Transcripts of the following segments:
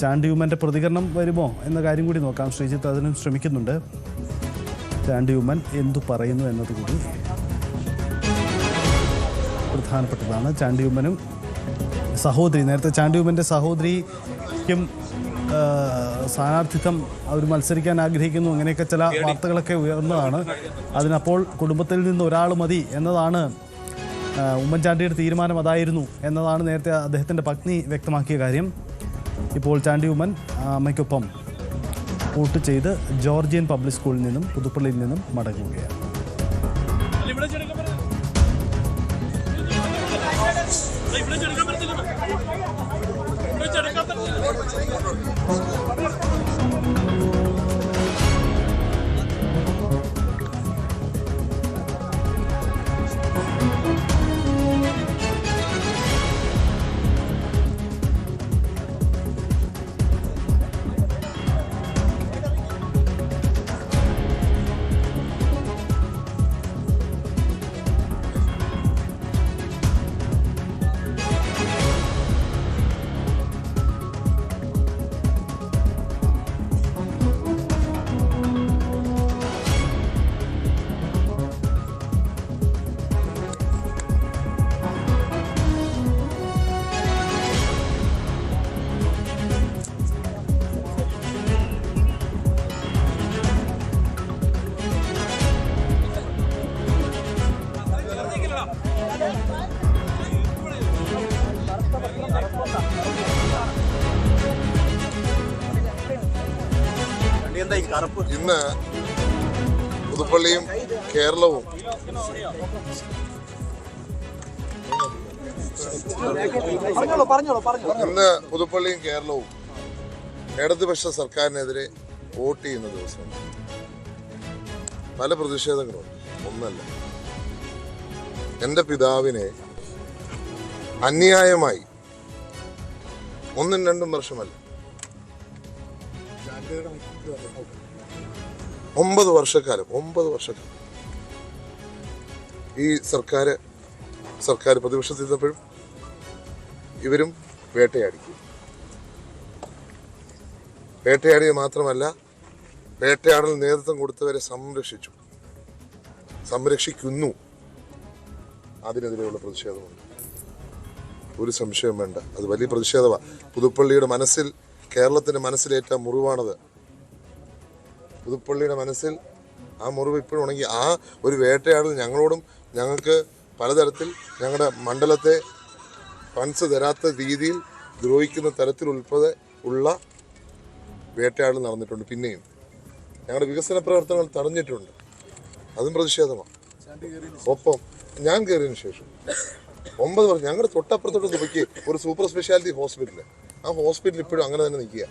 ചാണ്ടി ഉമ്മൻ്റെ പ്രതികരണം വരുമോ എന്ന കാര്യം കൂടി നോക്കാം. ശ്രീജിത്ത് അതിനും ശ്രമിക്കുന്നുണ്ട്. ചാണ്ടി ഉമ്മൻ എന്തു പറയുന്നു എന്നതുകൂടി പ്രധാനപ്പെട്ടതാണ്. ചാണ്ടി ഉമ്മനും സഹോദരി, നേരത്തെ ചാണ്ടി ഉമ്മൻ്റെ സഹോദരിക്കും സ്ഥാനാർത്ഥിത്വം അവർ മത്സരിക്കാൻ ആഗ്രഹിക്കുന്നു, അങ്ങനെയൊക്കെ ചില വാർത്തകളൊക്കെ ഉയർന്നതാണ്. അതിനപ്പോൾ കുടുംബത്തിൽ നിന്ന് ഒരാൾ മതി എന്നതാണ് ഉമ്മൻചാണ്ടിയുടെ തീരുമാനം, അതായിരുന്നു എന്നതാണ് നേരത്തെ അദ്ദേഹത്തിൻ്റെ പത്നി വ്യക്തമാക്കിയ കാര്യം. ഇപ്പോൾ ചാണ്ടി ഉമ്മൻ അമ്മയ്ക്കൊപ്പം വോട്ട് ചെയ്ത് ജോർജിയൻ പബ്ലിക് സ്കൂളിൽ നിന്നും പുതുപ്പള്ളിയിൽ നിന്നും മടങ്ങുകയാണ്. ഇന്ന് പുതുപ്പള്ളിയും കേരളവും ഇടതുപക്ഷ സർക്കാരിനെതിരെ വോട്ട് ചെയ്യുന്ന ദിവസമാണ്. പല പ്രതിഷേധങ്ങളുണ്ട്. ഒന്നല്ല, എൻ്റെ പിതാവിനെ അന്യായമായി 1-2 വർഷമല്ല 9 വർഷക്കാലം ഈ സർക്കാർ പ്രതിപക്ഷത്തിരുന്നപ്പോഴും ഇവരും വേട്ടയാടിയത് മാത്രമല്ല, വേട്ടയാടൽ നേതൃത്വം കൊടുത്തവരെ സംരക്ഷിക്കുന്നു. അതിനെതിരെയുള്ള പ്രതിഷേധമുണ്ട്, ഒരു സംശയം വേണ്ട. അത് വലിയ പ്രതിഷേധമാണ്. പുതുപ്പള്ളിയുടെ മനസ്സിൽ, കേരളത്തിൻ്റെ മനസ്സിലേറ്റ മുറിവാണത്. പുതുപ്പള്ളിയുടെ മനസ്സിൽ ആ മുറിവ് ഇപ്പോഴും ഉണങ്ങി. ആ ഒരു വേട്ടയാടൽ ഞങ്ങൾക്ക് പലതരത്തിൽ ഞങ്ങളുടെ മണ്ഡലത്തെ ഫണ്ട്സ് തരാത്ത രീതിയിൽ ദ്രോഹിക്കുന്ന തരത്തിൽ ഉൾപ്പെടെ ഉള്ള വേട്ടയാടൽ നടന്നിട്ടുണ്ട്. പിന്നെയും ഞങ്ങളുടെ വികസന പ്രവർത്തനങ്ങൾ തടഞ്ഞിട്ടുണ്ട്. അതും പ്രതിഷേധമാണ്. ഒപ്പം ഞാൻ കയറിയതിനു ശേഷം 9 വർഷം ഞങ്ങളുടെ തൊട്ടപ്പുറത്തോട്ട് ദുബൈക്ക് ഒരു സൂപ്പർ സ്പെഷ്യാലിറ്റി ഹോസ്പിറ്റല്, ആ ഹോസ്പിറ്റൽ ഇപ്പോഴും അങ്ങനെ തന്നെ നിൽക്കുക.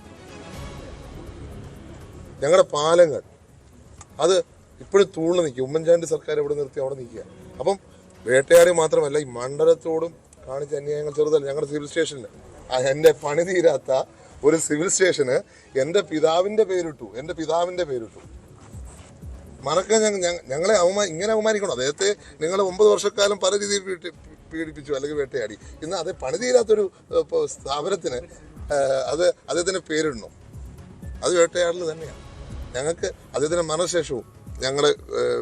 ഞങ്ങളുടെ പാലങ്ങൾ അത് ഇപ്പോഴും തൂളിൽ നിൽക്കുക. ഉമ്മൻചാണ്ടി സർക്കാർ എവിടെ നിർത്തി അവിടെ നിൽക്കുക. അപ്പം വേട്ടയാടി മാത്രമല്ല, ഈ മണ്ഡലത്തോടും കാണിച്ച അന്യായങ്ങൾ ചെറുതല്ല. ഞങ്ങളുടെ സിവിൽ സ്റ്റേഷനിൽ എൻ്റെ പണി തീരാത്ത ഒരു സിവിൽ സ്റ്റേഷന് എൻ്റെ പിതാവിൻ്റെ പേരിട്ടു. മറക്കാൻ ഞങ്ങളെ ഇങ്ങനെ അവമാനിക്കണം. അദ്ദേഹത്തെ നിങ്ങൾ 9 വർഷക്കാലം പല രീതിയിൽ പീഡിപ്പിച്ചു അല്ലെങ്കിൽ വേട്ടയാടി. ഇന്ന് അത് പണി തീരാത്തൊരു സ്ഥാപനത്തിന് അത് അദ്ദേഹത്തിൻ്റെ പേരിടണം. അത് വേട്ടയാടൽ തന്നെയാണ്. ഞങ്ങൾക്ക് അദ്ദേഹത്തിൻ്റെ മരണശേഷവും ഞങ്ങൾ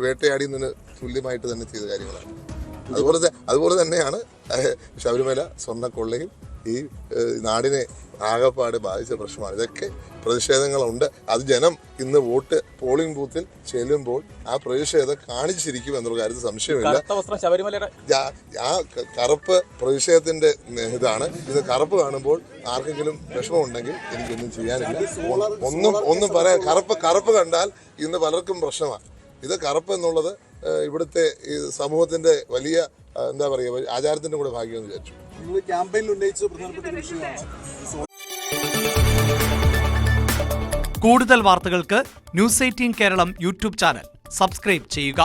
വേട്ടയാടിയതിന് തുല്യമായിട്ട് തന്നെ ചെയ്ത കാര്യങ്ങളാണ്. അതുപോലെ തന്നെയാണ് ശബരിമല സ്വർണ്ണക്കൊള്ളയും ഈ നാടിനെ ആകെപ്പാട് ബാധിച്ച പ്രശ്നമാണ്. ഇതൊക്കെ പ്രതിഷേധങ്ങളുണ്ട്. അത് ജനം ഇന്ന് പോളിംഗ് ബൂത്തിൽ ചെല്ലുമ്പോൾ ആ പ്രതിഷേധം കാണിച്ചിരിക്കും എന്നുള്ള കാര്യത്തിൽ സംശയമില്ല. ആ കറുപ്പ് പ്രതിഷേധത്തിന്റെ ഇതാണ്. ഇത് കറുപ്പ് കാണുമ്പോൾ ആർക്കെങ്കിലും വിഷമമുണ്ടെങ്കിൽ എനിക്കൊന്നും ചെയ്യാനില്ല. ഒന്നും പറയാൻ, കറുപ്പ് കണ്ടാൽ ഇന്ന് പലർക്കും പ്രശ്നമാണ്. ഇത് കറുപ്പ് എന്നുള്ളത് ഇവിടുത്തെ ഈ സമൂഹത്തിന്റെ വലിയ എന്താ പറയുക ആചാരത്തിന്റെ കൂടെ ഭാഗ്യമെന്ന് വിചാരിച്ചു. കൂടുതൽ വാർത്തകൾക്ക് News 18 Keralam YouTube channel subscribe ചെയ്യുക.